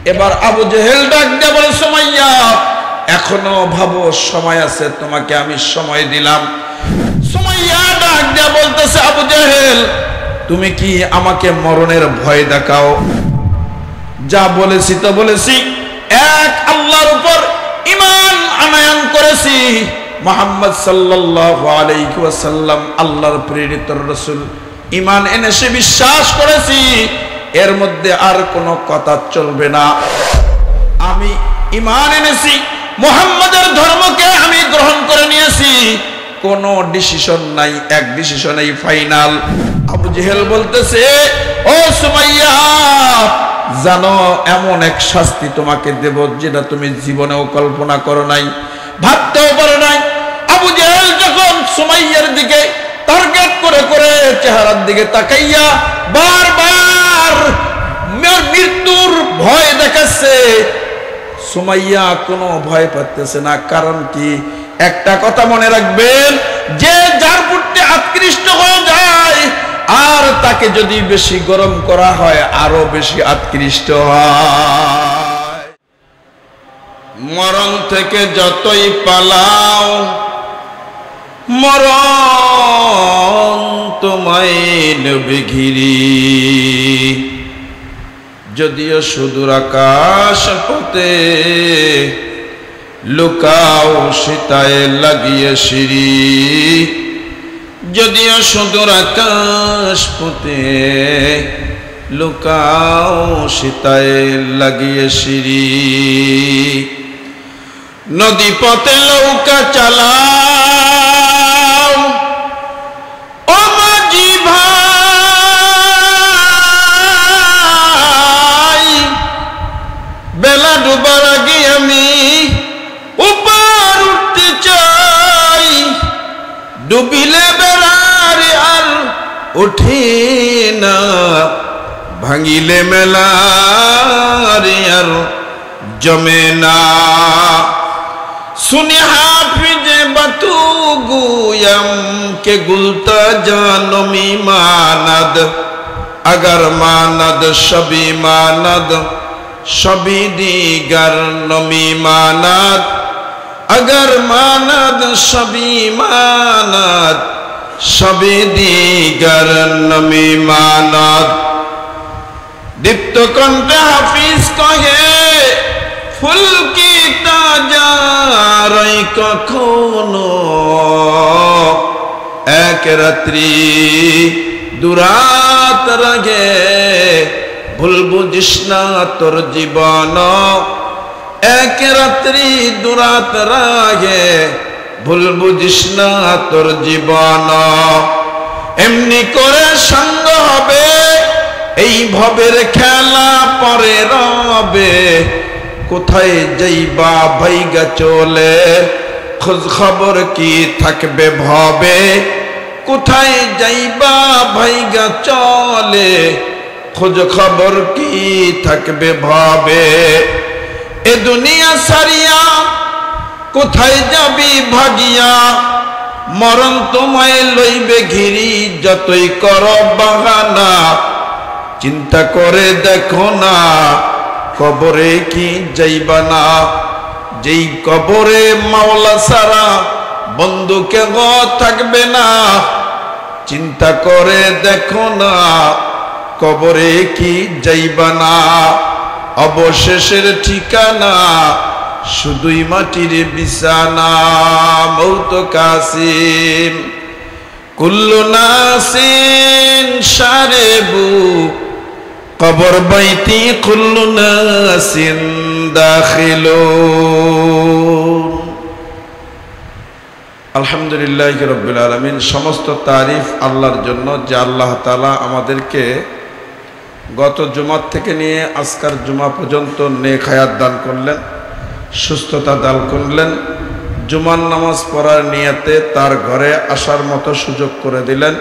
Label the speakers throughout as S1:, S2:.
S1: এবার আবু জেহেল ডাক দিয়ে বলে সুমাইয়া এখনো ভাবো সময় আছে, তোমাকে আমি সময় দিলাম। সুমাইয়া ডাক দিয়ে বলতেছে আবু জেহেল তুমি কি আমাকে মরণের ভয় দেখাও? যা বলেছি তো বলেছি, এক আল্লাহর উপর ঈমান আনয়ন করেছি, মুহাম্মদ সাল্লাল্লাহু আলাইহি ওয়াসাল্লাম আল্লাহর প্রেরিত রাসূল, ঈমান এনেছে, বিশ্বাস করেছি, এর মধ্যে আর কোনো কথা চলবে না। আমি ঈমান এনেছি, মুহাম্মাদের ধর্মকে আমি গ্রহণ করে নিয়েছি, কোনো ডিসিশন নাই, এক ডিসিশনেই ফাইনাল। আবু জেহেল বলতেছে ও সুমাইয়া জানো এমন এক শাস্তি তোমাকে দেব যেটা তুমি জীবনেও কল্পনা করো নাই, ভাবতেও পারো নাই। আবু জেহেল যখন সুমাইয়ার দিকে টার্গেট করে করে চেহারার দিকে তাকাইয়া বারবার মৃত্যুর ভয় দেখাচ্ছে, সুমাইয়া কোনো ভয় পাচ্ছে না। কারণ কি? একটা কথা মনে রাখবেন, যে যার প্রতি আকৃষ্ট হয়ে যায় আর তাকে যদি বেশি গরম করা হয় আরো বেশি আকৃষ্ট হয়। মরণ থেকে যতই পালাও মরণ তোমায় নেবে ঘিরি, যদিও সুদূর আকাশ পথে লুকাও সীতায় লাগিয়ে সিঁড়ি, যদিও সুদূর আকাশ পথে লুকাও সীতায় লাগিয়ে সিঁড়ি, নদী পথে নৌকা চালাও ও মাঝি ভাই, বেলা ডুবার আগে আমি উপর উঠতে চাই, ডুবিলে বেলার আর উঠে না, ভাঙিলে মেলার আর জমে না। सुने हाफिज बतू गुयम के गुलता जानमी मानद, अगर मानद शबी मानद शबी दीगर नमी मानद, अगर मानद शबी मानद शबी दीगर नमी मानद। दीप्त कंठे हाफिज कहे ফুল কি তাজা রই কখনো, এক রাত্রি দুরাত রাগে ভুল বুঝিস না তোর জীবন, এক রাত্রি দুরাত রাগে ভুল বুঝিস না তোর জীবন। এমনি করে সঙ্গ হবে এই ভবের খেলা পরে রবে, কোথায় যাইবা ভাইগা চলে খোঁজ খবর কি থাকবে ভবে, কোথায় যাইবা ভাইগা চলে খোঁজ খবর কি থাকবে ভবে। এ দুনিয়া সারিয়া কোথায় যাবি ভাগিয়া, মরণ তোমায় লইবে ঘিরি যতই করো বাহানা। চিন্তা করে দেখো না কবরে কি যাইবা না, যেই কবরে মাওলা সারা বন্ধুকে গো থাকবে না। চিন্তা করে দেখো না কবরে কি যাইবা না, অবশেষের ঠিকানা শুধুই মাটির বিছানা। মৌত কাসিম কুল্লু নাসিন শারেবু কবর বাইতি কুল্লু নাসিন দাখিলুন। আলহামদুলিল্লাহি রাব্বিল আলামিন। সমস্ত তারিফ আল্লাহর জন্য যে আল্লাহ তাআলা আমাদেরকে গত জুমার থেকে নিয়ে আজকের জুমা পর্যন্ত নেক হায়াত দান করলেন, সুস্থতা দান করলেন, জুমার নামাজ পড়ার নিয়তে তার ঘরে আসার মতো সুযোগ করে দিলেন।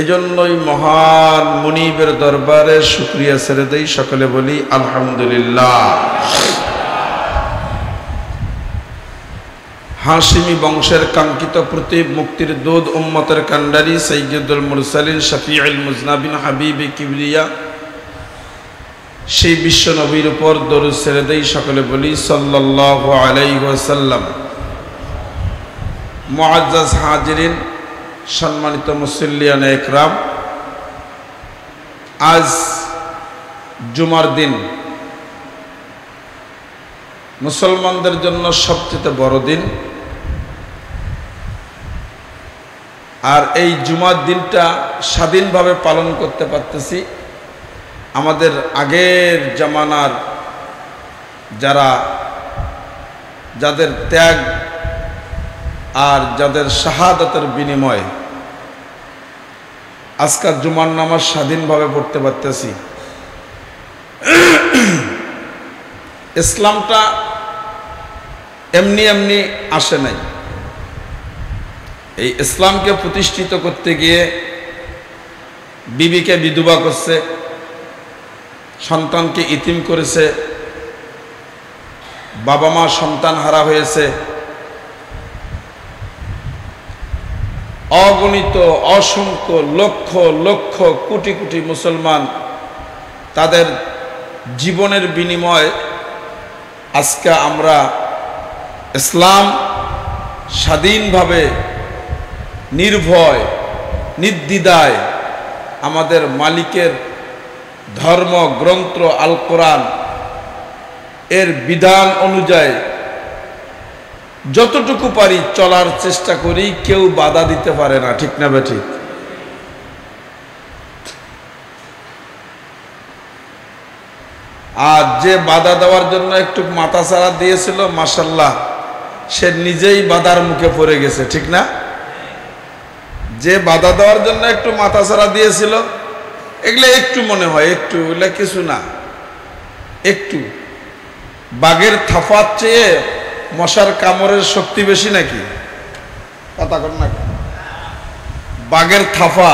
S1: এই জন্যই মহান মুনিবের দরবারে শুকরিয়া ছেড়ে দেই, সকলে বলি আলহামদুলিল্লাহ। হাশিমি বংশের কাঙ্ক্ষিত প্রতীক, মুক্তির দুধ, উম্মতের কান্ডারি, সাইয়্যিদুল মুরসালিন, শফিউল মুজনাবিন, হাবিবে কিবরিয়া সেই বিশ্ব নবীর উপর দরুদ ছেড়ে দেই, সকলে বলি সাল্লাল্লাহু আলাইহি ওয়াসাল্লাম। মুআজ্জাজ হাজিরিন, সম্মানিত মুসল্লিয়ানে ইকরাম, আজ জুমার দিন, মুসলমানদের জন্য সবচেয়ে বড় দিন। আর এই জুমার দিনটা স্বাধীনভাবে পালন করতে পারতেছি। আমাদের আগের জামানার যাদের ত্যাগ আর যাদের শাহাদাতের বিনিময়ে আজকাল জুমার নামাজ স্বাধীনভাবে পড়তে পারতেছি। ইসলামটা এমনি এমনি আসে নাই। এই ইসলামকে প্রতিষ্ঠিত করতে গিয়ে বিবিকে বিধবা করছে, সন্তানকে ইতিম করেছে, বাবা মা সন্তান হারা হয়েছে, অগণিত অসংখ্য লক্ষ লক্ষ কোটি কোটি মুসলমান তাদের জীবনের বিনিময়ে আজকে আমরা ইসলাম স্বাধীনভাবে নির্ভয় নির্দ্বিধায় আমাদের মালিকের ধর্ম গ্রন্থ আল কোরআন এর বিধান অনুযায়ী যতটুকু পারি চলার চেষ্টা করি, কেউ বাধা দিতে পারে না, ঠিক না বেঠিক? আর যে বাধা দেওয়ার জন্য একটু মাথাছাড়া দিয়েছিল, মাশাআল্লাহ, সে নিজেই বাধার মুখে পড়ে গেছে, ঠিক না? যে বাধা দেওয়ার জন্য একটু মাথাছাড়া দিয়েছিল, এগুলো একটু মনে হয়, একটু, এগুলো কিছু না, একটু। বাঘের থাফার চেয়ে মশার কামড়ের শক্তি বেশি নাকি? কথা কর না। বাঘের থাফা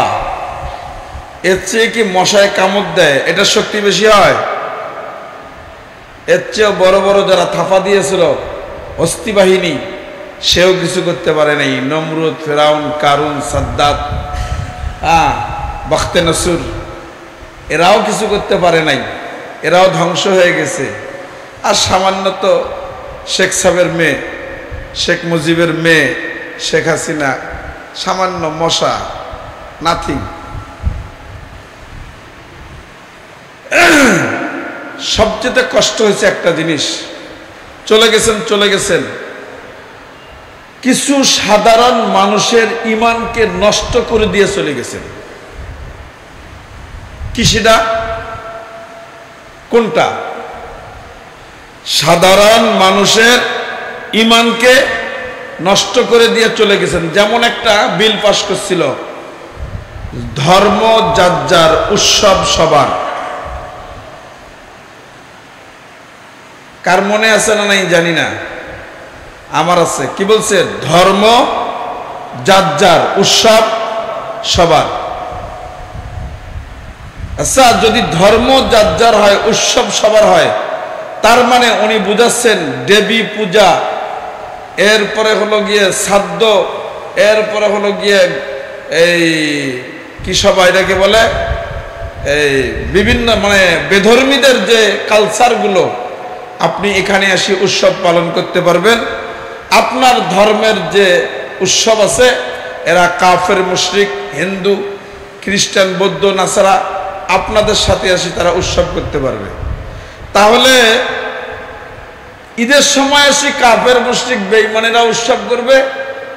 S1: এর চেয়ে কি মশায় কামড় দেয়, এটার শক্তি বেশি হয়? এর চেয়েও বড় বড় যারা থাফা দিয়েছিল হস্তি বাহিনী, সেও কিছু করতে পারে নাই। নমরুদ, ফেরাউন, কারুন, সাদ্দাত, বখতে নসুর, এরাও কিছু করতে পারে নাই, এরাও ধ্বংস হয়ে গেছে। আর সামান্য তো শেখ সাহেবের মেয়ে, শেখ মুজিবের মেয়ে, শেখ হাসিনা, সামান্য মশা, নাথিং। সবচেয়ে কষ্ট হয়েছে একটা জিনিস, চলে গেছেন কিছু সাধারণ মানুষের ঈমানকে নষ্ট করে দিয়ে চলে গেছেন। কি সেটা? কোনটা? সাধারণ মানুষের ঈমানকে নষ্ট করে দিয়ে চলে গেছেন। যেমন একটা বিল পাস করছিল, ধর্ম যার যার, উৎসব সবার। কার মনে আছে না নাই জানি না, আমার আছে। কি বলছে? ধর্ম যার যার, উৎসব সবার। আচ্ছা, যদি ধর্ম যার যার হয়, উৎসব সবার হয়, তার মানে উনি বুঝাচ্ছেন দেবী পূজা, এরপরে হলো গিয়ে শ্রাদ্ধ, এরপরে হলো গিয়ে এই কি সবাই এটাকে বলে, এই বিভিন্ন মানে বেধর্মীদের যে কালচারগুলো, আপনি এখানে এসে উৎসব পালন করতে পারবেন। আপনার ধর্মের যে উৎসব আছে, এরা কাফের, মুশরিক, হিন্দু, খ্রিস্টান, বৌদ্ধ, নাসারা, আপনাদের সাথে এসে তারা উৎসব করতে পারবে। তাহলে ঈদের সময় এসে কাফের, মুশরিক, বেঈমানেরা উৎসব করবে,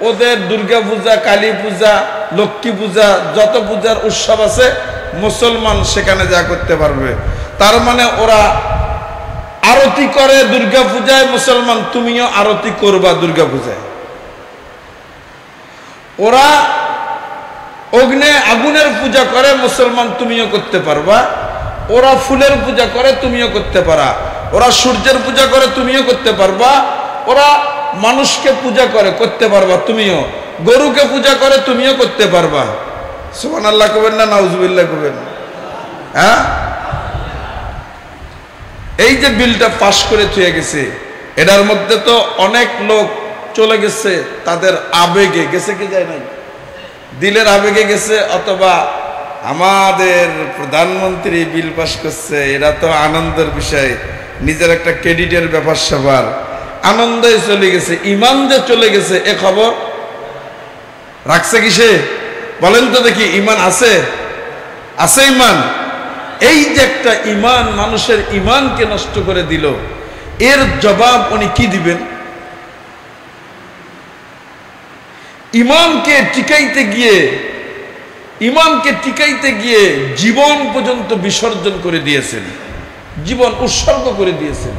S1: ওদের দুর্গা পূজা, কালী পূজা, লক্ষ্মী পূজা, যত পূজার উৎসব আছে, মুসলমান সেখানে যা করতে পারবে। তার মানে ওরা আরতি করে দুর্গা পূজায়, মুসলমান তুমিও আরতি করবা দুর্গা পূজায়। ওরা আগুনের পূজা করে, মুসলমান তুমিও করতে পারবা। ওরা ফুলের পূজা করে, তুমিও করতে পারা। ওরা সূর্যের পূজা করে, তুমিও করতে পারবা। ওরা মানুষকে পূজা করে, করতে পারবা তুমিও। গরুকে পূজা করে, তুমিও করতে পারবা। সুবহানাল্লাহ কবেন না নাউজুবিল্লাহ কবেন? হ্যাঁ, এই যে বিলটা পাশ করে থুয়ে গেছে, এটার মধ্যে তো অনেক লোক চলে গেছে তাদের আবেগে গেছে, কি যায় নাই, দিলের আবেগে গেছে, অথবা আমাদের প্রধানমন্ত্রী বিল পাস করছে, এটা তো আনন্দের বিষয়, নিজের একটা ক্রেডিটের ব্যাপার স্যাপার, আনন্দে চলে গেছে। ইমান যে চলে গেছে এ খবর রাখছে কিসে বলেন তো দেখি? ইমান আছে? আছে ইমান? এই যে একটা ইমান মানুষের ইমানকে নষ্ট করে দিল, এর জবাব উনি কি দিবেন? ইমানকে টিকাইতে গিয়ে জীবন পর্যন্ত বিসর্জন করে দিয়েছেন, জীবন উৎসর্গ করে দিয়েছেন।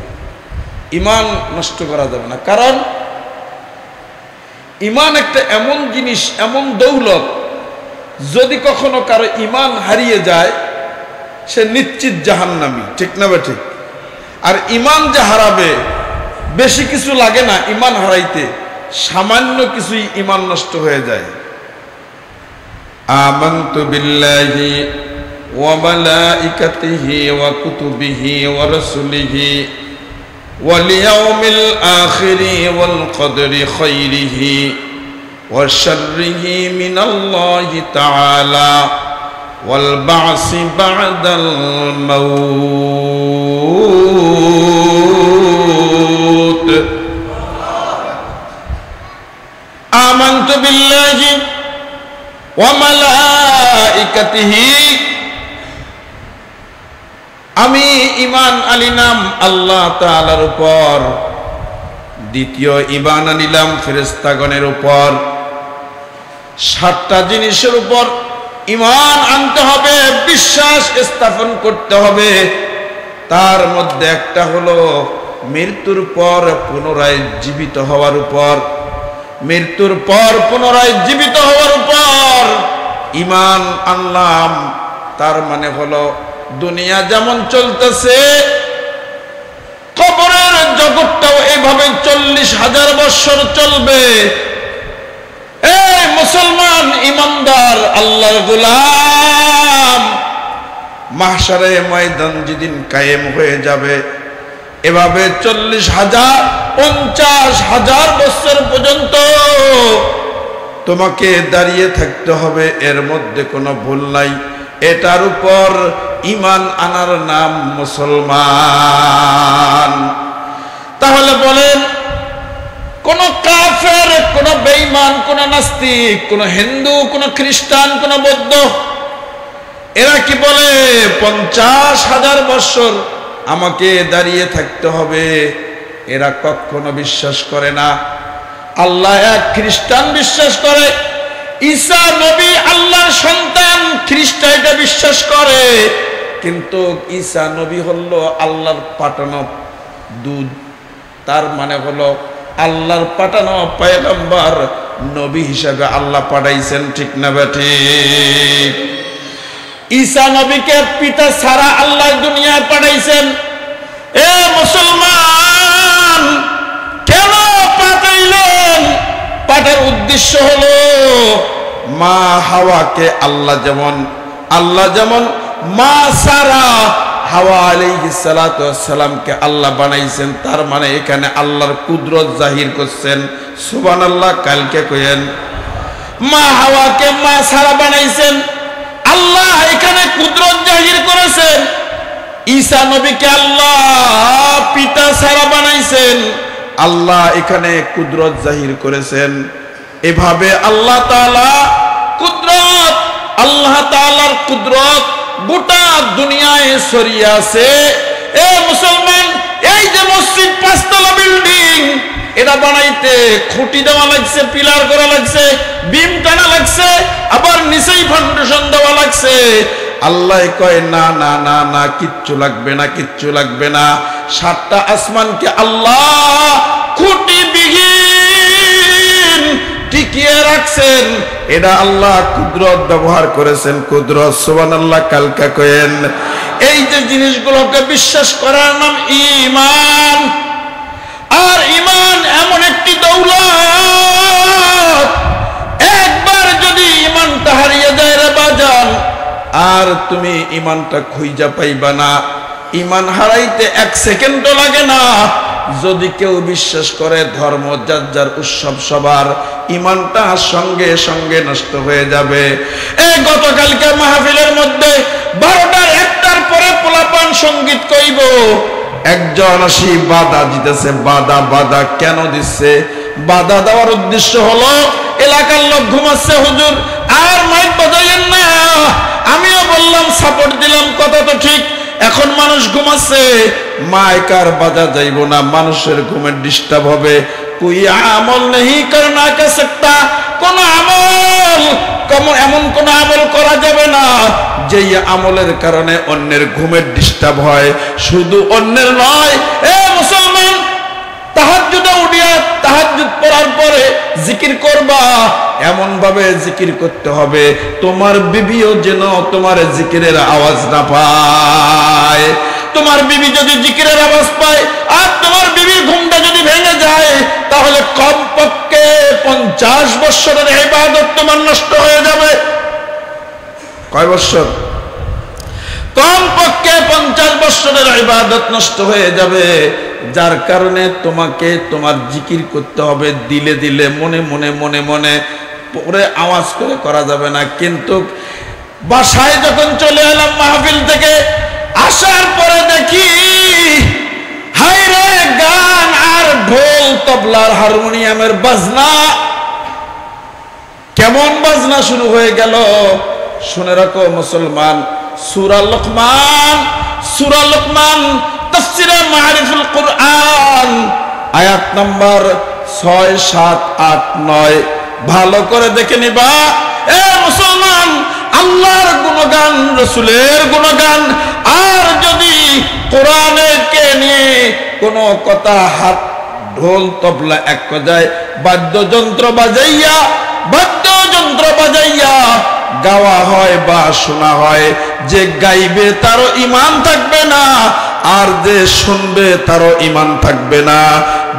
S1: ইমান নষ্ট করা যাবে না, কারণ ইমান একটা এমন জিনিস, এমন দৌলত, যদি কখনো কারো ইমান হারিয়ে যায় সে নিশ্চিত জাহান্নামী, ঠিক না বা ঠিক? আর ইমান যে হারাবে, বেশি কিছু লাগে না ইমান হারাইতে, সামান্য কিছুই ইমান নষ্ট হয়ে যায়। আমানতু বিল্লাহি ওয়া মালাইকাতিহি ওয়া কুতুবিহি ওয়া রাসূলিহি ওয়াল ইয়াউমিল আখিরি ওয়াল কদরি খাইরিহি ওয়া শাররিহি মিনাল্লাহি তাআলা ওয়াল বা'সি বা'দাল মাউত। আমানতু বিল্লাহি ওয়া মালাইকাতিহি, আমি ঈমান আনিলাম আল্লাহ তাআলার উপর। দ্বিতীয় ঈমান আনিলাম ফেরেশতাগণের উপর। 7টা জিনিসের উপর ঈমান আনতে হবে, বিশ্বাস স্থাপন করতে হবে। তার মধ্যে একটা হলো মৃত্যুর পর পুনরায় জীবিত হওয়ার উপর। মৃত্যুর পর পুনরায় জীবিত হওয়ার উপর ঈমান আনলাম। তার মানে হলো দুনিয়া যেমন চলতেছে, কবরের জগৎটাও এভাবে 40,000 বছর চলবে। এই মুসলমান ইমানদার আল্লাহর গোলাম, মাহশারে ময়দান যেদিন কায়েম হয়ে যাবে, এভাবে 40,000 50,000 বছর পর্যন্ত তোমাকে দাঁড়িয়ে থাকতে হবে, এর মধ্যে কোনো ভুল নাই। এটার উপর ঈমান আনার নাম মুসলমান। তাহলে বলেন, কোন কাফের, কোন বেঈমান, কোন নাস্তিক, কোন হিন্দু, কোন খ্রিস্টান, কোন বৌদ্ধ, এরা কি বলে 50,000 বছর আমাকে দাঁড়িয়ে থাকতে হবে? এরা কখনো বিশ্বাস করে না। আল্লাহ এক, খ্রিস্টান বিশ্বাস করে ঈসা নবী আল্লাহর সন্তান, খ্রিস্টান এটা বিশ্বাস করে। কিন্তু ঈসা নবী হলো আল্লাহর পাঠানো দুধ, তার মানে হলো আল্লাহর পাঠানো পয়গম্বর, নবী হিসাবে আল্লাহ পাঠাইছেন, ঠিক না ঠিক? ঈসা নবীকে পিতা ছাড়া আল্লাহ দুনিয়ায় পাঠাইছেন। এ মুসলমান, কেন পাঠাইলেন? পাঠার উদ্দেশ্য হলো মা হাওয়াকে আল্লাহ যেমন মা সারা হাওয়া আলাইহিস সালাতু ওয়াস সালামকে আল্লাহ বানাইছেন, তার মানে এখানে আল্লাহর কুদরত জাহির করছেন। সুবহানাল্লাহ, কালকে কইেন মা হাওয়াকে মা সারা বানাইছেন, আল্লাহ এখানে কুদরত জাহির করেছেন। ঈসা নবীকে আল্লাহ পিতা ছাড়া বানাইছেন, আল্লাহ এখানে কুদরত জাহির করেছেন। এভাবে আল্লাহ তাআলার কুদরত গোটা দুনিয়ায় ছড়িয়ে আছে। এ মুসলমান, এই যে মসজিদ 5 তলা বিল্ডিং, এটা বানাইতে খুঁটি দেওয়া লাগছে, পিলার করা লাগছে, বিম টানা লাগছে, আবার নিচেই ফাউন্ডেশন দেওয়া লাগছে। আল্লাহ কয় না না না না, কিচ্ছু লাগবে না, কিচ্ছু লাগবে না। 7টা আসমানকে আল্লাহ খুঁটি বিহীন টিকিয়ে রাখছেন। এটা আল্লাহ কুদরত ব্যবহার করেছেন, কুদরত। সুবহানাল্লাহ, কালকা কয়েন। এই যে জিনিসগুলোকে বিশ্বাস করার নাম ঈমান। আর ঈমান এমন একটি দৌলত, একবার যদি ঈমানটা হারিয়ে যায় রে বাজান, আর তুমি ঈমানটা খুঁজে পাইবা না। ঈমান হারাইতে 1 সেকেন্ডও লাগে না। যদি কেউ বিশ্বাস করে ধর্ম যার যার উৎসব সবার, ইমানটা সঙ্গে সঙ্গে নষ্ট হয়ে যাবে। এই গতকালকে মাহফিলের মধ্যে 12টার 1টার পরে পোলাপান সঙ্গীত কইব, একজন আসি বাধা দিতেছে। বাধা কেন দিচ্ছে? বাধা দেওয়ার উদ্দেশ্য হলো এলাকার লোক ঘুমাচ্ছে হুজুর আর মাইক বাজাইয়েন না। আমিও বললাম, সাপোর্ট দিলাম, কথা তো ঠিক। এখন মানুষ ঘুমাচ্ছে, মাইক আর বাজা যাইব না, মানুষের ঘুমের ডিস্টার্ব হবে। কোই আমল নেই করনা কে সকতা, কোন আমল এমন কোন আমল করা যাবে না যেই আমলের কারণে অন্যের ঘুমের ডিস্টার্ব হয়। শুধু অন্যের নয়, এ মুসলমান, তাহাজ্জুদে উঠিয়া তাহাজ্জুদ পড়ার পরে জিকির করবা, এমন ভাবে জিকির করতে হবে তোমার বিবিও যেন তোমার জিকিরের আওয়াজ না পায়। তোমার বিবি যদি জিকিরের আওয়াজ পায় আর তোমার বিবির ঘুমটা যদি ভেঙে যায়, তাহলে কমপক্ষে 50 বছরের ইবাদত তোমার নষ্ট হয়ে যাবে। কয় বছর? কমপক্ষে 50 বছরের ইবাদত নষ্ট হয়ে যাবে। যার কারণে তোমাকে তোমার জিকির করতে হবে দিলে দিলে, মনে মনে মনে মনে, পরে আওয়াজ করে করা যাবে না। কিন্তু বাসায় যখন চলে এলাম মাহফিল থেকে, আসার পরে দেখি হায়রে গান আর ঢোল তবলার হারমোনিয়ামের বাজনা। কেমন বাজনা শুরু হয়ে গেল! শুনে রাখো মুসলমান, সূরা লুকমান তাফসীরে মারিফুল কুরআন আয়াত নাম্বার 6, 7, 8, 9 ভালো করে দেখে নিবা। এ মুসলমান, আল্লাহর গুণগান, রাসূলের গুণগান, আর যদি কোরআনকে নিয়ে কোনো কথা, হাত ঢোল তবলা এক কথায় বাদ্যযন্ত্র বাজাইয়া গাওয়া হয় বা শোনা হয়, যে গাইবে তারও ঈমান থাকবে না, আর যে শুনবে তারও ঈমান থাকবে না।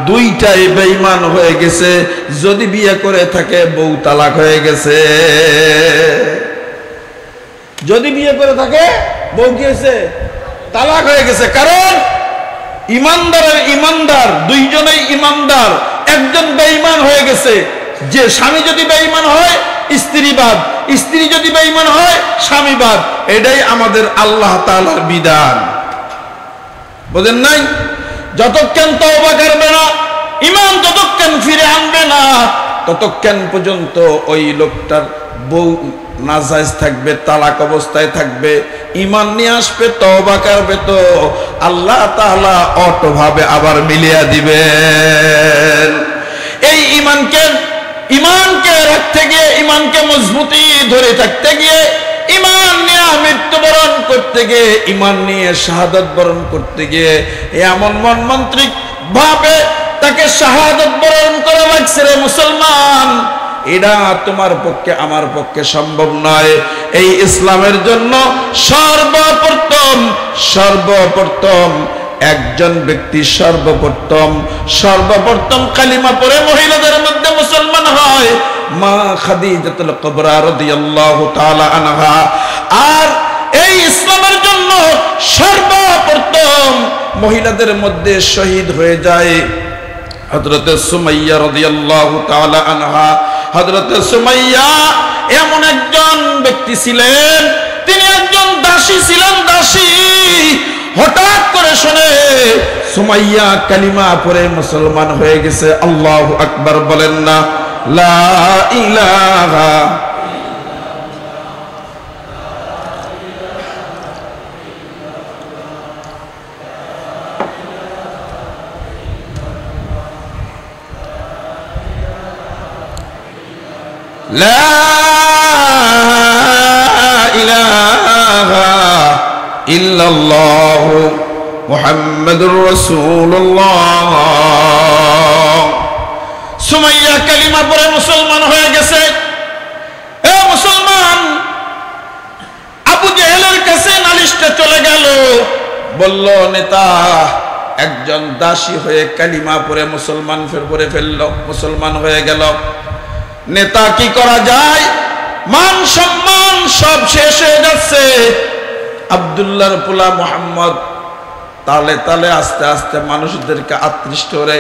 S1: দুইটাই বেঈমান হয়ে গেছে। যদি বিয়ে করে থাকে, বউ তালাক হয়ে গেছে। যদি বিয়ে করে থাকে, বউ কি হয়েছে? তালাক হয়ে গেছে। কারণ ইমানদার দুইজনেই ইমানদার, একজন বেঈমান হয়ে গেছে। যে স্বামী যদি বেঈমান হয়, স্ত্রীবাদ, স্ত্রী যদি বেঈমান হয়, স্বামীবাদ। এটাই আমাদের আল্লাহ তাআলার বিধান। বুঝেন নাই? যতক্ষণ তওবা করবে না, ঈমান যতক্ষণ ফিরে আনবে না, ততক্ষণ পর্যন্ত ওই লোকটার বউ নাজায়েজ থাকবে, তালাক অবস্থায় থাকবে। ঈমান নিয়ে আসবে, তওবা করবে, তো আল্লাহ তাআলা অটোভাবে আবার মিলিয়ে দিবেন। এই ঈমানকে রাখতে গিয়ে, ঈমানকে মজবুতি ধরে থাকতে গিয়ে, ঈমান নিয়ে মৃত্যুবরণ করতে গিয়ে, ঈমান নিয়ে শাহাদাত বরণ করতে গিয়ে এমন মনমান্ত্রিক ভাবে তাকে শাহাদাত বরণ করা লাগছে রে মুসলমান। এটা তোমার পক্ষে আমার পক্ষে সম্ভব নয়। এই ইসলামের জন্য সর্বপ্রথম একজন ব্যক্তি সর্বপ্রথম কালিমা পড়ে মহিলাদের মধ্যে মুসলমান হয় মা খাদিজাতুল কুবরা রাদিয়াল্লাহু তাআলা আনহা। আর এই ইসলামের জন্য সর্বপ্রথম মহিলাদের মধ্যে শহীদ হয়ে যায় হযরত সুমাইয়া রাদিয়াল্লাহু তাআলা আনহা। হযরত সুমাইয়া এমন একজন ব্যক্তি ছিলেন, তিনি একজন দাসী ছিলেন, দাসী। হঠাৎ করে শুনে সুমাইয়া কালিমা পড়ে মুসলমান হয়ে গেছে। আল্লাহু আকবার বলেন না? লা ইলাহা লা ইলাহা ইল্লাল্লাহু মুহাম্মাদুর রাসূলুল্লাহ। সুমাইয়া কালিমা পড়ে মুসলমান হয়ে গেছে। এ মুসলমান, আবু জেহেলের কাছে নালিশটা চলে গেল। বলল, নেতা একজন দাসী হয়ে কালিমা পড়ে মুসলমান হয়ে গেল। নেতা কি করা যায়? মান সম্মান সব শেষ হয়ে যাচ্ছে। আব্দুল্লাহর পোলা মুহাম্মদ তালে তালে আস্তে আস্তে মানুষদেরকে আকৃষ্ট করে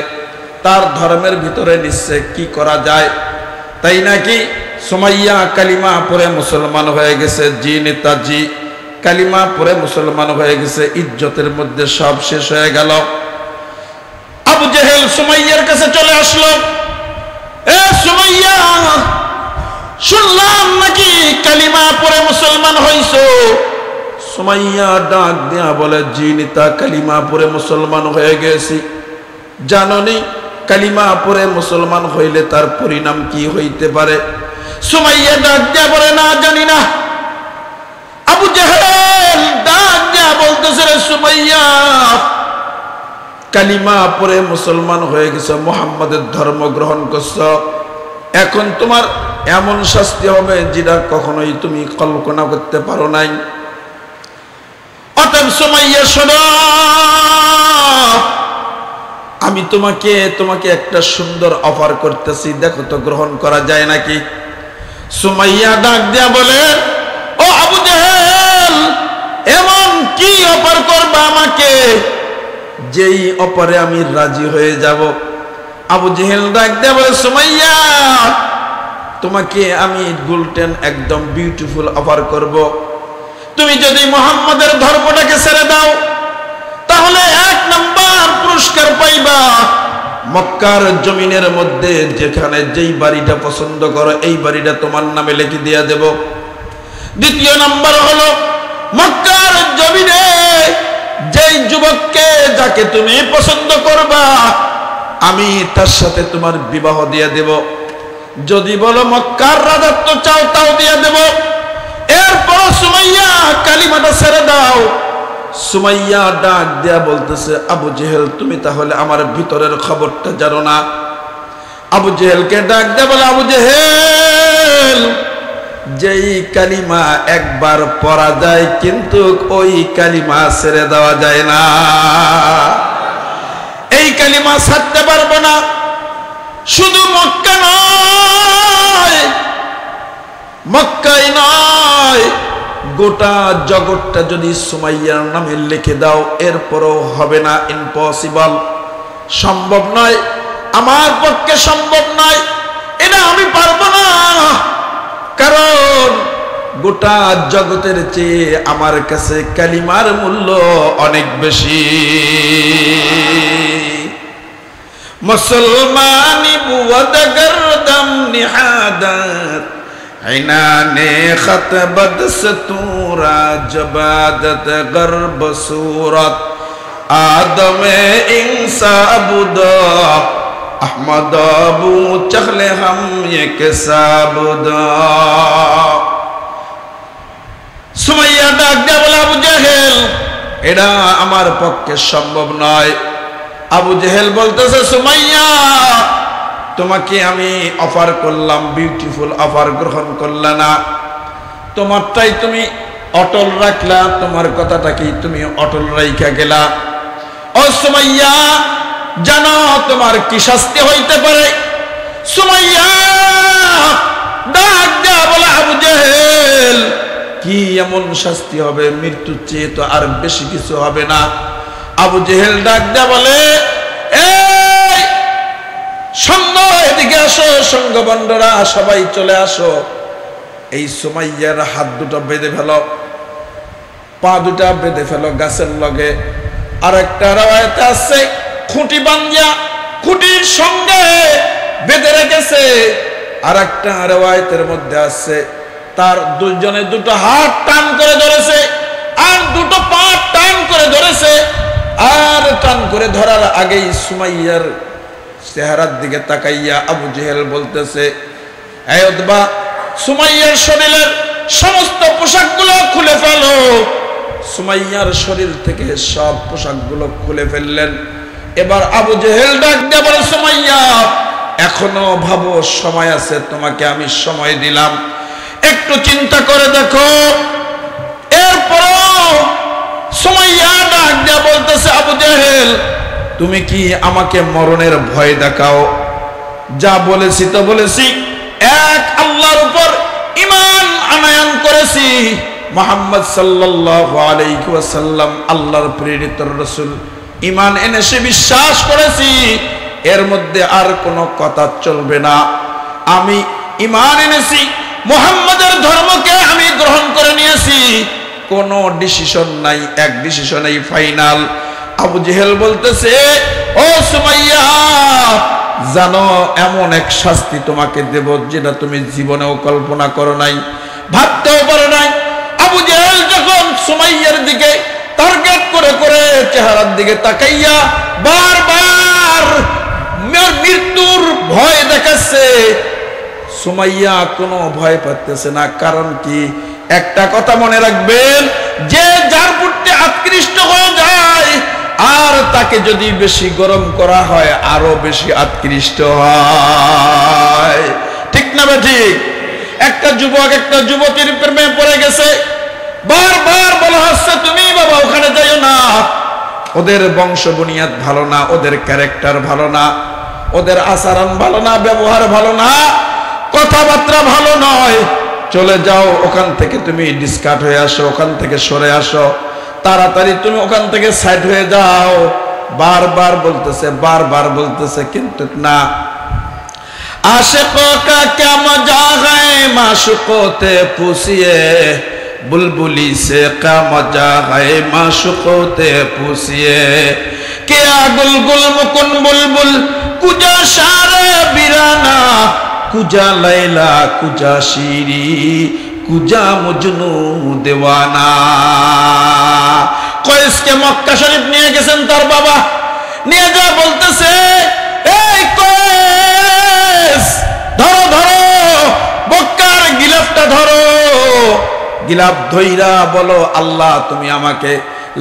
S1: তার ধর্মের ভিতরে নিচ্ছে কি করা যায়। তাই নাকি সুমাইয়া কালিমা পড়ে মুসলমান হয়ে গেছে। জি নেতাজি, কালিমা পড়ে মুসলমান হয়ে গেছে। ইজ্জতের মধ্যে সব শেষ হয়ে গেল। আবু জেহেল সুমাইয়ার কাছে চলে আসলো। এ সুমাইয়া, শুনলাম নাকি কালিমা পড়ে মুসলমান হইছো। সুমাইয়া ডাক দিয়া বলে, জি নেতা, কালিমা পড়ে মুসলমান হয়ে গেছি। জাননি কালিমা পড়ে মুসলমান হইলে তার পরিণাম কি হইতে পারে? সুমাইয়া ডাক দিয়া বলে, না জানি না। আবু জেহেল ডাক দিয়া বলতেছে, রে সুমাইয়া, কালিমা পড়ে মুসলমান হয়ে গেছে, মুহাম্মাদের ধর্ম গ্রহণ করছ। এখন তোমার এমন শাস্তি হবে যেটা কখনোই তুমি কল্পনা করতে পারো নাই। অতএব সুমাইয়া শোনো, আমি তোমাকে একটা সুন্দর অফার করতেছি, দেখো তো গ্রহণ করা যায় নাকি। সুমাইয়া ডাক দিয়া বলে, ও আবু জেহেল, এমন কি অফার করবা আমাকে যেই অফারে আমি রাজি হয়ে যাব? আবু জেহেল ডাক দিয়া বলে, সুমাইয়া, তোমাকে আমি গোল্ডেন একদম বিউটিফুল অফার করব। তুমি যদি মুহাম্মাদের ধর্মটাকে ছেড়ে দাও তাহলে 1 নাম্বার পুরস্কার পাইবা। মক্কার জমিনের মধ্যে যেখানে যেই বাড়িটা পছন্দ করো এই বাড়িটা তোমার নামে লিখে দিয়ে দেব। দ্বিতীয় নাম্বার হলো, মক্কার জমিনে যেই যুবককে যাকে তুমি পছন্দ করবা আমি তার সাথে তোমার বিবাহ দিয়ে দেব। যদি বলো মক্কার রাজত্ব চাও তাও দিয়ে দেব। এরপর সুমাইয়া কালিমাটা ছেড়ে দাও। সুমাইয়া ডাক দেয়া বলতেছে, আবু জেহেল, তুমি তাহলে আমার ভিতরের খবরটা জানো না। আবু জেহেলকে ডাক দেয়া বলে, আবু জেহেল, যেই কালিমা একবার পড়া যায় কিন্তু ওই কালিমা ছেড়ে দেওয়া যায় না। এই কালিমা ছাড়তে পারবো না। শুধু মক্কা নয়, মক্কাই নয়, গোটা জগৎটা যদি সুমাইয়ার নামে লিখে দাও এরপরও হবে না। ইম্পসিবল, সম্ভব নয়, আমার পক্ষে সম্ভব নয়, এটা আমি পারবো না। কারণ গোটা জগতের চেয়ে আমার কাছে কালিমার মূল্য অনেক বেশি। মুসলমানি বুয়াদ গরদম নিহাদাত ইনানে খত বদ সতুরা জবাদত গর্ব সুরত আদমে ইনসা বুদ আহমদ আবু চখলে হাম এক সাবুদ। সুমাইয়া ডাক দিয়া বলে, আবু জেহেল, এটা আমার পক্ষে সম্ভব নয়। আবু জেহেল বলতেছে, সুমাইয়া, তোমাকে আমি অফার করলাম, বিউটিফুল অফার, গ্রহণ করলা না। তোমারটাই তুমি অটল রাখলা, তোমার কথাটাকেই তুমি অটল রাইখা গেলা। ও সুমাইয়া, জানো তোমার কি শাস্তি হইতে পারে? সুমাইয়া ডাক দেয়া বলে, আবু জেহেল, কি এমন শাস্তি হবে? মৃত্যুর চেয়ে তো আর বেশি কিছু হবে না। আবু জেহেল ডাক দেয়া বলে, এই সঙ্গ, এদিকে আসো, সঙ্গবন্ধরা সবাই চলে আসো। এই সুমাইয়ার হাত দুটো বেঁধে ফেলো, পা দুটা বেঁধে ফেলো গাছের লগে। আর একটা রাওয়ায়াতে আছে খুঁটি বান্ধিয়া খুঁটির সঙ্গে বেঁধে রেখেছে। আর একটা রাওয়ায়াতের মধ্যে আছে তার দুইজনে দুটো হাত টান করে ধরেছে আর দুটো পা টান করে ধরেছে। আর টান করে ধরার আগেই সুমাইয়ার চেহারার দিকে তাকাইয়া আবু জেহেল বলতেছে, হে উতবা, সুমাইয়ার শরীরের সমস্ত পোশাকগুলো খুলে ফেলো। সুমাইয়ার শরীর থেকে সব পোশাকগুলো খুলে ফেললেন। এবার আবু জেহেল ডাক দিয়ে বলে, সুমাইয়া, এখনো ভাবো, সময় আছে, তোমাকে আমি সময় দিলাম, একটু চিন্তা করে দেখো। এরপরও সুমাইয়া ডাক দিয়ে বলতেছে, আবু জেহেল, তুমি কি আমাকে মরণের ভয় দেখাও? যা বলেছি তো বলেছি, এক আল্লাহর উপর ঈমান আনয়ন করেছি, মুহাম্মদ সাল্লাল্লাহু আলাইহি ওয়াসাল্লাম আল্লাহর প্রেরিত রাসূল, ঈমান এনেছে, বিশ্বাস করেছি, এর মধ্যে আর কোনো কথা চলবে না। আমি ঈমান এনেছি, মুহাম্মাদের ধর্মকে আমি গ্রহণ করে নিয়েছি, কোনো ডিসিশন নাই, এক ডিসিশনেই ফাইনাল। আবু জেহেল বলতেছে, ও সুমাইয়া, জানো এমন এক শাস্তি তোমাকে দেব যেটা তুমি জীবনেও কল্পনা করো নাই, ভাবতেও পারো নাই। আবু জেহেল যখন সুমাইয়ার দিকে টার্গেট করে করে চেহারার দিকে তাকাইয়া বারবার মৃত্যুর ভয় দেখাচ্ছে, সুমাইয়া কোনো ভয় পাচ্ছে না। কারণ কি? একটা কথা মনে রাখবেন, যে যার প্রতি আকৃষ্ট হয়ে যায় আর তাকে যদি বেশি গরম করা হয় আরো বেশি আকৃষ্ট হয়। ঠিক না ঠিক? একটা যুবক একটা যুবতীর প্রেমে পড়ে গেছে, বারবার বলা হচ্ছে তুমি বাবা ওখানে যাইও না, ওদের বংশ বুনিয়াদ ভালো না, ওদের ক্যারেক্টার ভালো না, ওদের আচরণ ভালো না, ব্যবহার ভালো না, কথাবার্তা ভালো নয়, চলে যাও ওখান থেকে, তুমি ডিসকাট হয়ে আসো, ওখান থেকে সরে আসো, তাড়াতাড়ি তুমি ওখান থেকে সাইড হয়ে যাও। বারবার বলতেছে, বারবার বলতেছে, কিন্তু না। आशिकों का क्या मजा है माशूकोते पूछिए, बुलबुली से क्या मजा है माशूकोते पूछिए, क्या गुलगुल मुकुन बुलबुल कुजा शारे बिराना, कुजा लैला कुजा शीरी कुजा मजनू दीवाना। কয়েস কে মক্কা শরীফ নিয়ে গেছেন তার বাবা, নিয়ে যা বলতেছে, এই কয়েস ধরো ধরো, বক্কার গিলাফটা ধরো, গিলাফ ধইরা বলো, আল্লাহ তুমি আমাকে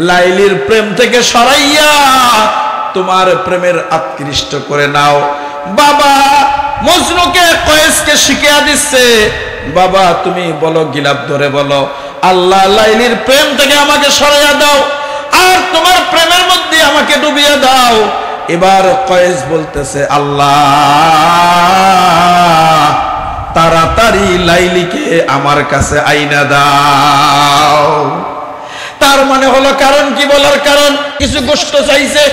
S1: লাইলির প্রেম থেকে সরাইয়া তোমার প্রেমের আকৃষ্ট করে নাও। বাবা মজনুকে কয়েসকে শিখিয়ে দিচ্ছে, বাবা তুমি বলো, গিলাফ ধরে বলো, আল্লাহ লাইলির প্রেম থেকে আমাকে সরাইয়া দাও আর তোমার প্রেমের মধ্যে আমাকে ডুবিয়ে দাও। এবার কয়েস বলতেছে, আল্লাহ তাড়াতাড়ি লাইলিকে আমার কাছে আইনা দাও। তার মানে হলো, কারণ কি বলার কারণ, কিছু কষ্ট চাইছে,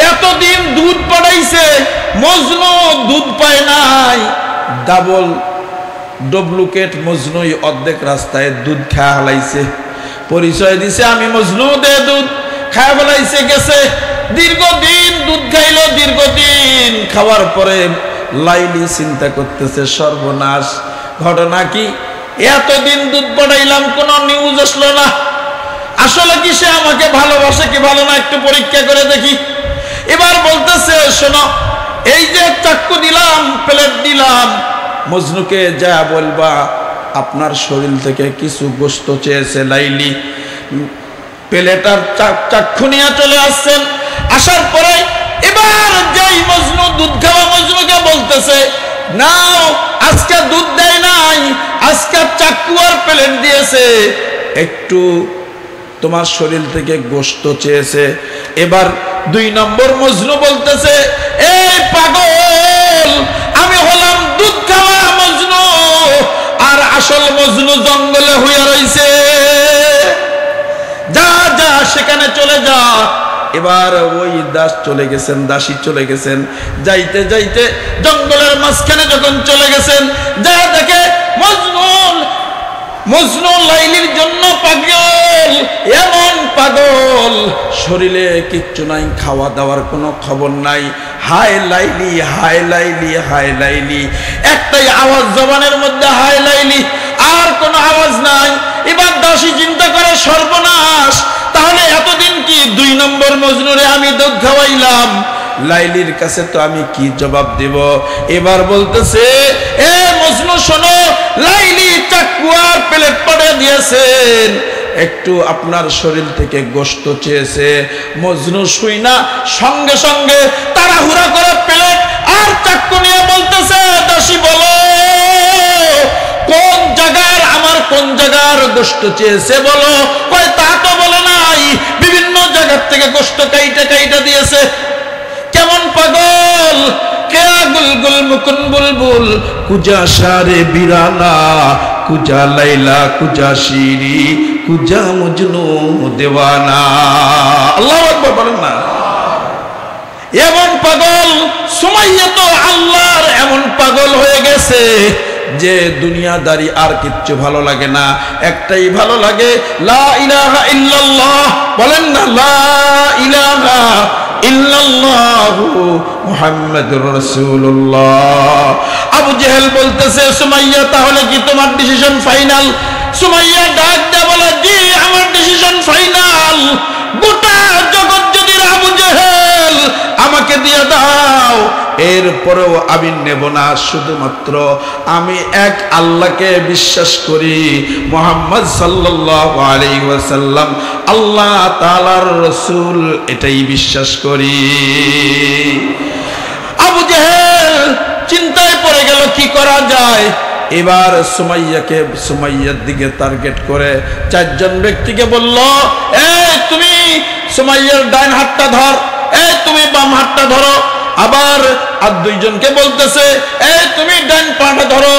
S1: এতদিন দুধ পাঠাইছে, মজনু দুধ পায় নাই, ডাবল ডুপ্লিকেট মজনুই অর্ধেক রাস্তায় দুধ খাওয়া হালাইছে, পরিচয় দিছে আমি মজনু, দে দুধ খাওয়া ফেলাইছে, গেছে দীর্ঘদিন দুধ খাইলো, দীর্ঘদিন খাওয়ার পরে লাইলি চিন্তা করতেছে, সর্বনাশ, ঘটনা কি, এতদিন দুধ পাঠাইলাম কোনো নিউজ আসলো না, আসলে কি সে আমাকে ভালোবাসে কি ভালো না, একটু পরীক্ষা করে দেখি। এবার বলতেছে, শোনো, এই যে চাক্কু দিলাম, প্লেট দিলাম, মজনুকে যা বলবা আপনার শরীর থেকে কিছু গোশত চেয়েছে লাইলি। প্লেটার চাক্ষু নিয়ে চলে আসছেন, আসার পরে এবার যেই মজনু দুধ খাওয়া মজনুকে বলতেছে, নাও, আজকে দুধ দেয় নাই, আজকে চাক্কু আর প্লেট দিয়েছে, একটু তোমার শরীর থেকে গোশত চেয়েছে। এবার 2 নম্বর মজনু বলতেছে, এই পাগল, আমি হলাম দুধ খাওয়া মজনু আর আসল মজনু জঙ্গলে হইয়া রইছে, যা যা সেখানে চলে যা। এবার ওই দাস চলে গেছেন, দাসী চলে গেছেন, যাইতে যাইতে জঙ্গলের মাঝখানে যখন চলে গেছেন, যা দেখে মজনু লাইলির জন্য পাগল, এমন পাগল, শরীরে কিচ্ছু নাই, খাওয়া দাওয়ার কোনো খবর নাই, হায় লাইলি হায় লাইলি হায় লাইলি, একটাই আওয়াজ জবানের মধ্যে, হায় লাইলি, আর কোনো আওয়াজ নাই। এবার দাসী চিন্তা করে, সর্বনাশ, তাহলে এতদিন কি 2 নম্বর মজনুরে আমি দুধ খাওয়াইলাম, লাইলির কাছে তো আমি কি জবাব দেব। এবার বলতেছে, এ মজনু শোনো, লাইলি চাক্কু আর প্লেট পড়ে দিয়েছেন, একটু আপনার শরীর থেকে গোশত চেয়েছে। মজনু শুই না, সঙ্গে সঙ্গে তাড়াহুড়া করে প্লেট আর চাক্কু নিয়ে বলতেছে, দাসী বলো, কোন জায়গার, আমার কোন জায়গার গোশত চেয়েছে বলো। কয় তা তো বলে নাই, বিভিন্ন জায়গা থেকে গোশত কাইটা কাইটা দিয়েছে। কেমন পাগল, কেয়া গুলগুল মুকুন বুলবুল কুজা সারে বিরানা, কুজা লাইলা কুজা শিরি কুজা মজনু দেওয়ানা। আল্লাহু আকবার বলেন না। এমন পাগল সুমাইয়া তো আল্লাহর এমন পাগল হয়ে গেছে যে দুনিয়াদারি আর কিচ্ছু ভালো লাগে না, একটাই ভালো লাগে, লা ইলাহা ইল্লাল্লাহ। বলেন না, লা ইলাহা ইল্লাল্লাহু মুহাম্মাদুর রাসূলুল্লাহ। আবু জেহেল বলতেছে, সুমাইয়া তাহলে কি তোমার ডিসিশন ফাইনাল? সুমাইয়া ডাক দেয়া বলে, জি আমার ডিসিশন ফাইনাল। গোটা জগৎ যদি আবু জেহেল আমাকে দিয়ে দাও, এরপরেও আমি নেব না, শুধুমাত্র আমি এক আল্লাহকে বিশ্বাস করি, মুহাম্মদ সাল্লাল্লাহু আলাইহি ওয়াসাল্লাম আল্লাহ তাআলার রাসূল, এটাই বিশ্বাস করি। আবু জেহেল চিন্তায় পড়ে গেল কি করা যায়। এবার সুমাইয়ার দিকে টার্গেট করে চারজন ব্যক্তিকে বলল, তুমি সুমাইয়ার ডান হাতটা ধর, তুমি বাম হাতটা ধরো। আবার আর দুইজনকে বলতেছে, তুমি ডান পাটা ধরো।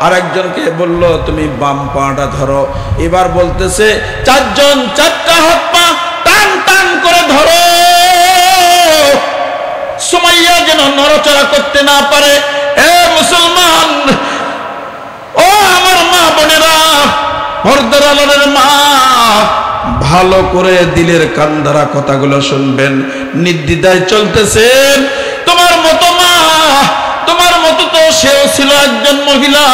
S1: আর একজনকে বলল, তুমি বাম পাটা ধরো। এবার বলতেছে, চারজন চারটা হাত পা টান টান করে ধরো, সুমাইয়া যেন নড়াচড়া করতে না পারে। মুসলমান, ও আমার মা বোনেরা, পর্দার আড়ালের মা, ভালো করে দিলের কান দ্বারা কথাগুলো শুনবেন, নির্দ্বিধায় চলতেছেন। তোমার মতো মা, তোমার মতো তো সেও ছিল একজন মহিলা,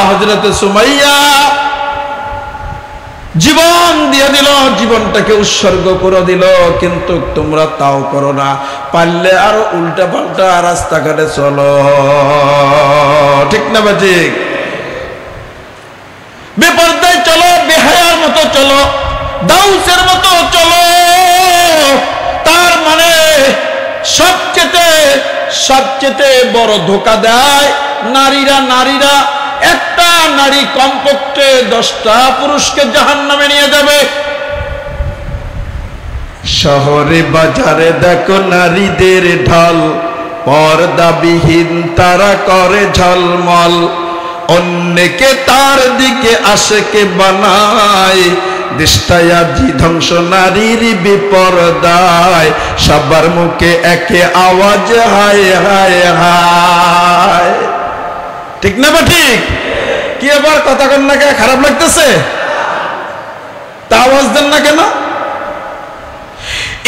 S1: হযরতে সুমাইয়া জীবন দিয়ে দিল, জীবনটাকে উৎসর্গ করে দিল, কিন্তু তোমরা তাও করো না, পারলে আরো উল্টা পাল্টা রাস্তাঘাটে চলো, ঠিক না বা ঠিক? বেপরদায় চলো, বেহায়ার মতো চলো, দাউসের মতো চলো। তার মানে সবচেয়ে বড় ধোকা দেয় নারীরা। একটা নারী কমপক্ষে 10টা পুরুষকে জাহান্নামে নিয়ে যাবে। শহরে বাজারে দেখো নারীদের ঢল, পর্দাবিহীন তারা করে ঝলমল, অন্যকে তার দিকে আশেকে বানায়, দেশটায়াজি ধ্বংস নারীর বিপর্দায়, সবার মুখে একে আওয়াজ হায় হায় হায়। ঠিক না বা ঠিক? কি আবার কথা কন না, কে খারাপ লাগতেছে? তা আওয়াজ দেন না কেন?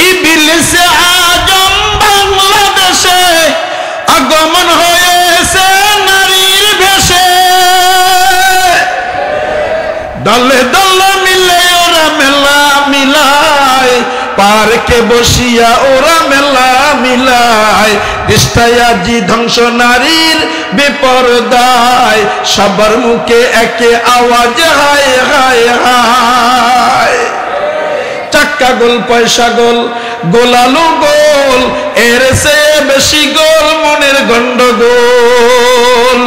S1: ইবলিসে আজম বাংলাদেশে আগমন হয়েছে নারীর বেশে, দলে দলে মিলে ওরা মেলা মিলায়, পার্কে বসিয়া ওরা মেলা মিলায়, দেশটায়াজি ধ্বংস নারীর বিপর্দায়, সবার মুখে একে আওয়াজ হায় হায় হায়। চাক্কা গোল পয়সা গোল, গোলালু গোল, এর চেয়ে বেশি গোল মনের গন্ডগোল,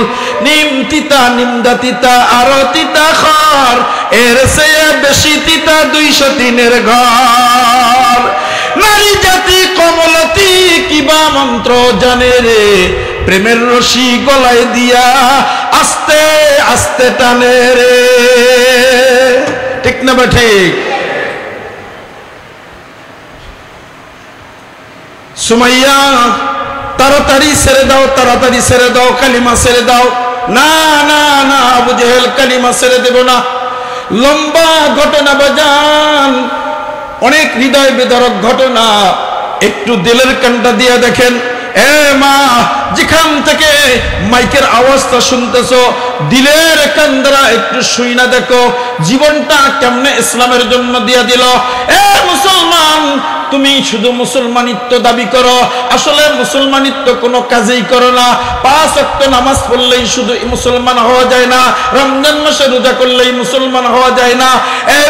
S1: নিম তিতা নিমদা তিতা আরো তিতা খর, এর চেয়ে বেশি তিতা 203-এর ঘর। নারী জাতি কমলতি কিবা মন্ত্র জানে রে, প্রেমের রশি গলায় দিয়া আস্তে আস্তে টানে রে, ঠিক না বা ঠিক? সুমাইয়া, তাড়াতাড়ি ছেড়ে দাও, তাড়াতাড়ি ছেড়ে দাও, কালিমা ছেড়ে দাও। না না না, আবু জেহেল কালিমা ছেড়ে দেব না। লম্বা ঘটনা বাজান, অনেক হৃদয় বিদারক ঘটনা, একটু দিলের কানটা দিয়ে দেখেন। মা, যেখান থেকে মাইকের আওয়াজটা শুনতেছো, দিলের কান দ্বারা একটু শুই না দেখো, জীবনটা কেমনে ইসলামের জন্য দিয়ে দিল। মুসলমান, তুমি শুধু মুসলমানিত্ব দাবি করো, আসলে মুসলমানিত্ব কোনো কাজেই করো না। 5 ওয়াক্ত নামাজ পড়লেই শুধু মুসলমান হওয়া যায় না, রমজান মাসে রোজা করলেই মুসলমান হওয়া যায় না,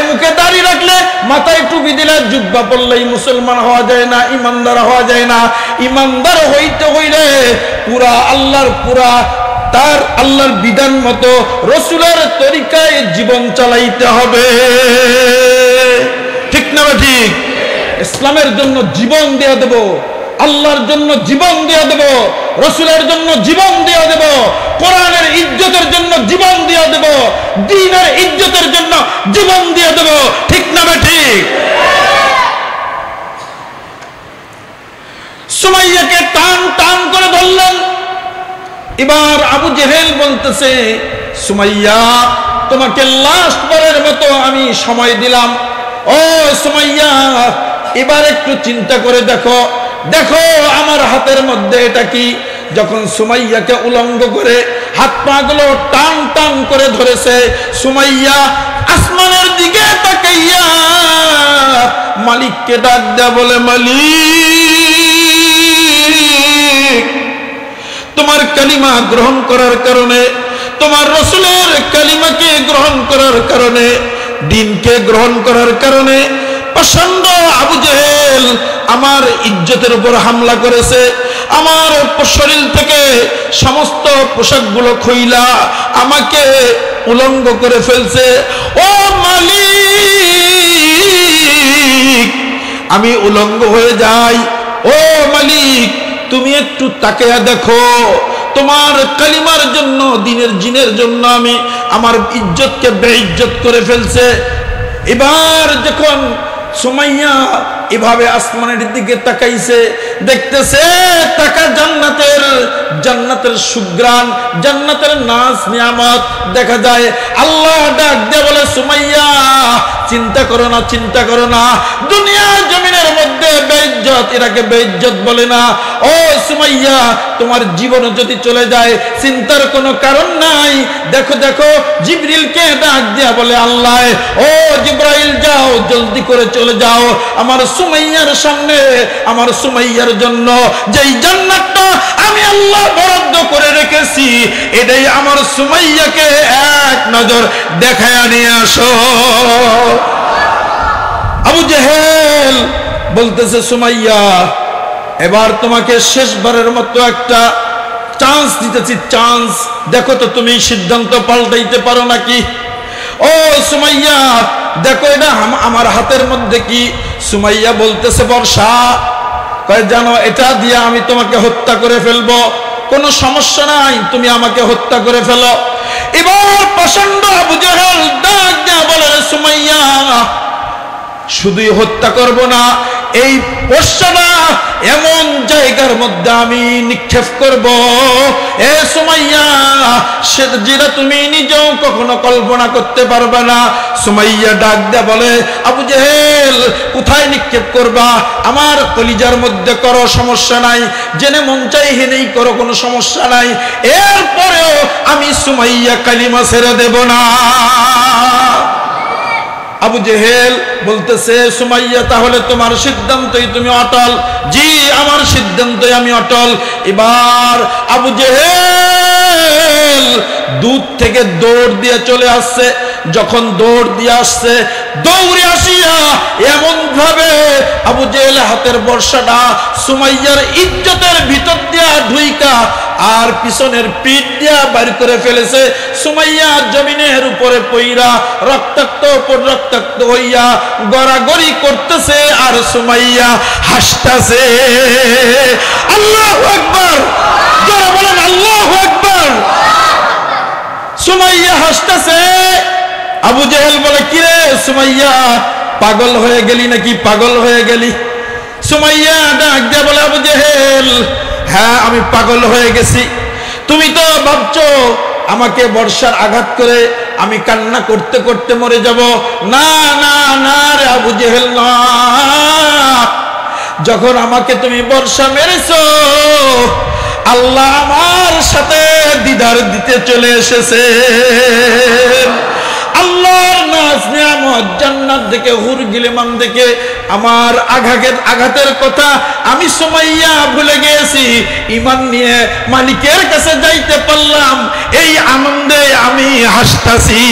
S1: মুখে দাড়ি রাখলে, মাথায় টুপি দিলে, জুব্বা পড়লেই মুসলমান হওয়া যায় না, ইমানদার হওয়া যায় না। ইমানদার হইতে হইলে আল্লাহর বিধান মতো রসুলের তরিকায় জীবন চালাইতে হবে, ঠিক না ঠিক? ইসলামের জন্য জীবন দিয়ে দেব, আল্লাহর জন্য জীবন দিয়ে দেব, রাসূলের জন্য জীবন দিয়ে দেব, কোরআনের ইজ্জতের জন্য জীবন দিয়ে দেব, দ্বীনের ইজ্জতের জন্য জীবন দিয়ে দেব। ঠিক না ঠিক? সুমাইয়াকে টান টান করে ধরলেন। এবার আবু জেহেল বলতেছে, সুমাইয়া, তোমাকে লাস্ট বারের মতো আমি সময় দিলাম। ও সুমাইয়া, এবার একটু চিন্তা করে দেখো, দেখো আমার হাতের মধ্যে এটা কি। যখন সুমাইয়াকে উলঙ্গ করে হাত পা গুলো টান টান করে ধরেছে, সুমাইয়া আসমানের দিকে তাকাইয়া মালিককে ডাক দেয়া বলে, মালিক, তোমার কালিমা গ্রহণ করার কারণে, তোমার রাসূলের কালিমাকে গ্রহণ করার কারণে, দ্বীনকে গ্রহণ করার কারণে প্রচন্ড আবু জেহেল আমার ইজ্জতের উপর হামলা করেছে। আমার শরীর থেকে সমস্ত পোশাকগুলো খুইলা আমাকে উলঙ্গ করে ফেলছে। ও মালিক, আমি উলঙ্গ হয়ে যাই। ও মালিক, তুমি একটু তাকিয়ে দেখো, তোমার কালিমার জন্য, দ্বীনের জিনের জন্য আমি আমার ইজ্জতকে বেইজ্জত করে ফেলছে। এবার যখন সুমাইয়া এভাবে আসমানের দিকে তাকাইছে, দেখতেছে তাকা জান্নাতের সুগ্রাণ, জান্নাতের নাজ নিয়ামত দেখা যায়। আল্লাহ ডাক দিয়ে বলে, সুমাইয়া, চিন্তা করো না, চিন্তা করো না, দুনিয়া জমিনের মধ্যে বেইজ্জত, এটাকে বেইজ্জত বলে না। ও সুমাইয়া, তোমার জীবন যদি চলে যায় চিন্তার কোনো কারণ নাই। দেখো দেখো, জিবরিলকে ডাক দিয়া বলে আল্লাহ, ও জিবরাইল, যাও, জলদি করে চলে যাও আমার সুমাইয়ার সামনে, আমার সুমাইয়ার জন্য যেই জান্নাতটা আমি আল্লাহ বরাদ্দ করে রেখেছি, এটাই আমার সুমাইয়াকে এক নজর দেখায়া নিয়ে আসো। আবু জেহেল বলতেছে, সুমাইয়া, এবার তোমাকে শেষবারের মতো একটা চান্স দিতেছি, চান্স। দেখো তো তুমি সিদ্ধান্ত পাল্টাইতে পারো নাকি। ও সুমাইয়া, দেখো এটা আমার হাতের মধ্যে কি। সুমাইয়া বলতেছে, বর্ষা। কয়, জানো, এটা দিয়ে আমি তোমাকে হত্যা করে ফেলবো, কোনো সমস্যা নাই, তুমি আমাকে হত্যা করে ফেলো। এবার প্রচন্ড আবু জেহেল ডাক দেয়া বলে, সুমাইয়া, শুধুই হত্যা করব না, এই বর্ষাটা এমন জায়গার মধ্যে আমি নিক্ষেপ করব, এ সুমাইয়া, যেটা তুমি নিজেও কখনো কল্পনা করতে পারবে না। সুমাইয়া ডাক দেয়া বলে, আবু জেহেল, কোথায় নিক্ষেপ করবা? আমার কলিজার মধ্যে করো, সমস্যা নাই, জেনে মন চাই হেনেই করো, কোনো সমস্যা নাই, এরপরেও আমি সুমাইয়া কালিমা ছেড়ে দেব না। আবু জেহেল বলতেছে, সুমাইয়া, তাহলে তোমার সিদ্ধান্তই তুমি অটল? জি, আমার সিদ্ধান্তই আমি অটল। এবার আবু জেহেল দূর থেকে দৌড় দিয়ে চলে আসছে। যখন দৌড় দিয়ে আসছে, দৌড়ে আসিয়া এমন ভাবে আবু জেহেল হাতের বর্ষাটা সুমাইয়ার ইজ্জতের ভিতর দিয়া ঢুইকা আর পিছনের পিঠ দিয়া বাইর করে ফেলেছে। সুমাইয়া জমিনের উপরে পইরা রক্তাক্ত হইয়া গড়াগড়ি করতেছে, আর সুমাইয়া হাসতেছে। আল্লাহু আকবার, যারা বলেন আল্লাহু আকবার। সুমাইয়া হাসতেছে। আবু জেহেল বলে, কিরে সুমাইয়া, পাগল হয়ে গেলি নাকি, পাগল হয়ে গেলি? সুমাইয়া ডাক দিয়ে বলে, আবু জেহেল, হ্যাঁ, আমি পাগল হয়ে গেছি। তুমি তো ভাবছো আমাকে বর্ষার আঘাত করে আমি কান্না করতে করতে মরে যাব। না না না রে আবু জেহেল, না। যখন আমাকে তুমি বর্ষা মেরেছো, আল্লাহ আমার সাথে দিদার দিতে চলে এসেছে। আল্লাহর নাজ নিয়ামত, জান্নাত দেখে, হুর গিলেমান দেখে আমার আঘাতের কথা আমি সুমাইয়া ভুলে গেছি। ঈমান নিয়ে মালিকের কাছে যাইতে পারলাম, এই আনন্দে আমি হাসতাছি।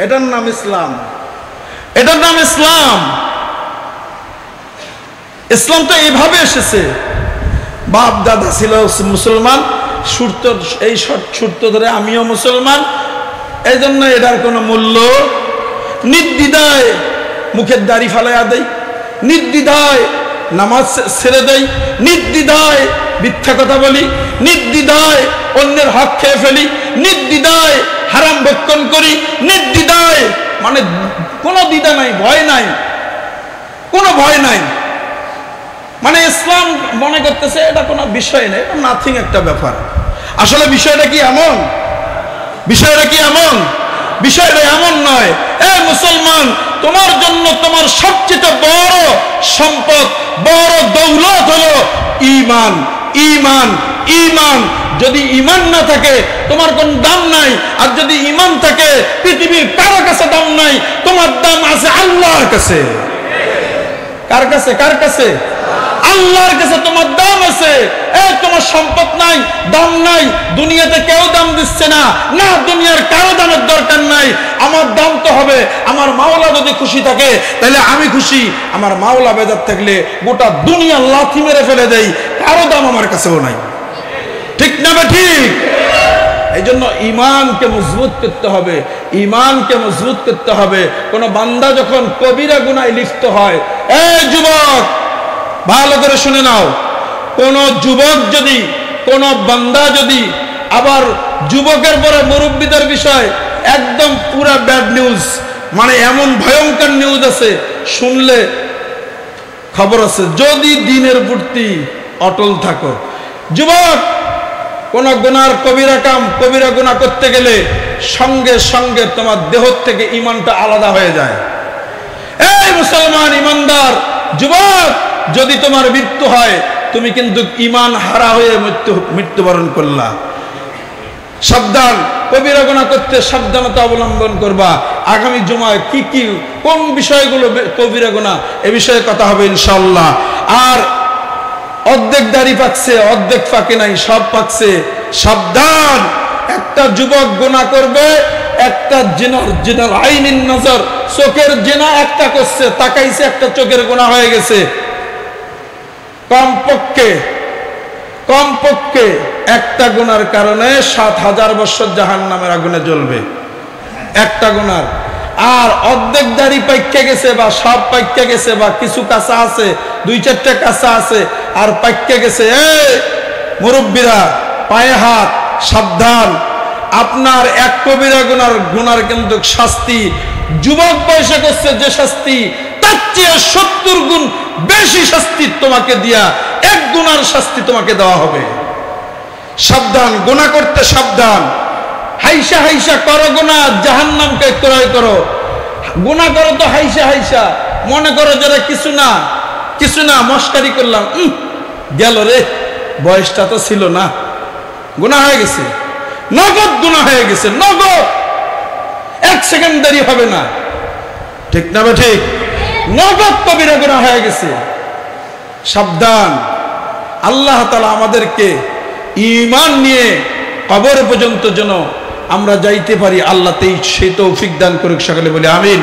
S1: এটার নাম ইসলাম, এটার নাম ইসলাম। ইসলাম তো এইভাবে এসেছে। বাপ দাদা ছিল মুসলমান, এই সূত্র ধরে আমিও মুসলমান, এই জন্য এটার কোনো মূল্য নির্দ্বিধায় মুখের দাড়ি ফালাইয়া দেয়, নির্দ্বিধায় নামাজ ছেড়ে দেই, নির্দ্বিধায় মিথ্যা কথা বলি, নির্দ্বিধায় অন্যের হক খেয়ে ফেলি, নির্দ্বিধায় হারাম ভক্ষণ করি, নির্দ্বিধায় মানে কোনো দ্বিধা নাই, ভয় নাই, কোনো ভয় নাই। মানে ইসলাম মনে করতেছে এটা কোনো বিষয় নেই, এটা নাথিং একটা ব্যাপার। আসলে বিষয়টা কি এমন? বিষয়টা কি এমন? বিষয়টা এমন নয়। এ মুসলমান, তোমার জন্য তোমার সবচেয়ে বড় সম্পদ, বড় দৌলত হলো ঈমান। ঈমান, ঈমান। যদি ঈমান না থাকে তোমার কোন দাম নাই, আর যদি ঈমান থাকে পৃথিবীর কারো কাছে দাম নাই, তোমার দাম আছে আল্লাহর কাছে। কার কাছে? কার কাছে? আল্লাহর কাছে তোমার দাম আছে। তোমার সম্পদ নাই, দাম নাই, দুনিয়াতে কেউ দাম দিচ্ছে না, না দুনিয়ার কারো দামের দরকার নাই। আমার দাম তো হবে, আমার মাওলা যদি খুশি থাকে তাহলে আমি খুশি, আমার মাওলা বেজার থাকলে গোটা দুনিয়া লাথি মেরে ফেলে দেই, কারো দাম আমার কাছেও নাই। ঠিক না বে ঠিক? এই জন্য ঈমানকে মজবুত করতে হবে, ঈমানকে মজবুত করতে হবে। কোন বান্দা যখন কবিরা গুনাহে লিপ্ত হয়, এই যুবক ভালো করে শুনে নাও, কোন যুবক যদি, কোন বান্দা যদি, আবার যুবকের পরে মুরব্বীদের বিষয় একদম পুরা ব্যাড নিউজ, মানে এমন ভয়ঙ্কর নিউজ আছে, শুনলে খবর আছে। যদি দিনের প্রতি অটল থাকো যুবক, কোন গুনার কবিরা কাম, কবিরা গুনাহ করতে গেলে সঙ্গে সঙ্গে তোমার দেহ থেকে ঈমানটা আলাদা হয়ে যায়। এই মুসলমান ইমানদার যুবক, যদি তোমার মৃত্যু হয় তুমি কিন্তু ঈমান হারা হয়ে মৃত্যুবরণ করলা। সাবধান, কবিরা গুনাহ করতে সাবধানতা অবলম্বন করবা। আগামী জুমায় কি কি কোন বিষয়গুলো কবিরা গুনাহ, এ বিষয়ে কথা হবে ইনশাআল্লাহ। আর অর্ধেক দাড়ি পাকছে, অর্ধেক পাকে নাই, সব পাকছে। সাবধান, একটা যুবক গুনাহ করবে, একটা জিনার আইনিন নজর, চোখের জিনা একটা করছে, তাকাইছে, একটা চোখের গুনাহ হয়ে গেছে। কমপক্ষে কমপক্ষে একটা গুনার কারণে ৭,০০০ বছর জাহান্নামের আগুনে জ্বলবে, একটা গুনার। আর অর্ধেক দাড়ি পাইকে গেছে, বা সব পাইকে গেছে, বা কিছু কাঁচা আছে, ২-৪টা কাঁচা আছে আর পাইকে গেছে, এই মুরব্বীরা পায়ে হাত, সাবধান। আপনার এক কবিরা গুনার কিন্তু শাস্তি যুবক বয়সে করছে যে শাস্তি, তার চেয়ে ৭০ গুণ বেশি শাস্তি তোমাকে দিয়া এক গুনার শাস্তি তোমাকে দেওয়া হবে। সাবধান, গুনাহ করতে সাবধান। হাইসা হাইসা করো গুনাহ, জাহান্নামকে ক্রয় করো। গুনাহ করো তো হাইসা হাইসা, মনে করো যারা কিছু না, কিছু না, মস্কারি করলাম, গেল রে, বয়সটা তো ছিল না, গুনাহ হয়ে গেছে, নগদ গুনাহ হয়ে গেছে, নগদ, ১ সেকেন্ড দেরি হবে না। ঠিক না? ঠিক, নগদ কবিরা গুনাহ হয়ে গেছে। সাবধান। আল্লাহ তাআলা আমাদেরকে ঈমান নিয়ে কবর পর্যন্ত যেন আমরা যাইতে পারি, আল্লাহ সেই তৌফিক দান করুক। সকলে বলে আমিন।